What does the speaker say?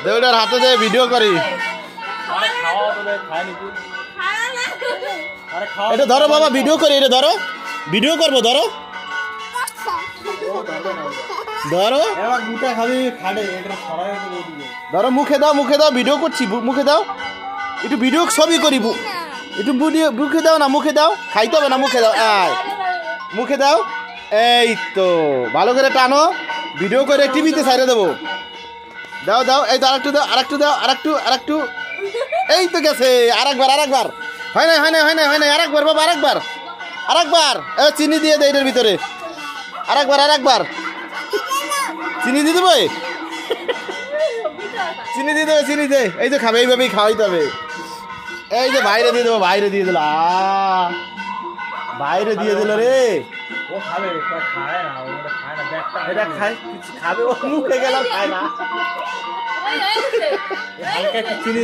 দেউটার হাতে দে ভিডিও করি। এটা ধরো বাবা, ভিডিও করি, এটা ধরো, ভিডিও করবো, ধরো ধরো ধরো, মুখে দাও, মুখে দাও, ভিডিও করছি, মুখে দাও, একটু ভিডিও ছবি করি, একটু মুখে দাও না, মুখে দাও, খাইতে হবে না, মুখে দাও, মুখে দাও, এই তো ভালো করে টানো, ভিডিও করে টিভিতে ছাইড়ে দেবো। দাও দাও, এই তো আরেকটু দাও, আরেকটু দাও, আরেকটু, এই তো গেছে, আরেকবার, হয় না, আরেকবার বাবা, আরেকবার, চিনি দিয়ে দে এটার ভিতরে, আরেকবার চিনি দিয়ে দেবো, চিনি দে, এই তো খাবে, এইভাবেই খাওয়াইতে হবে, এই যে বাইরে দিয়ে দেবো, বাইরে দিয়ে দিল, বাইরে দিয়ে দিল রে, ও খাবে, খায় না, এটা খায়, খাবে, ও মুখে গেল, খায় না, হালকা একটু চিনি,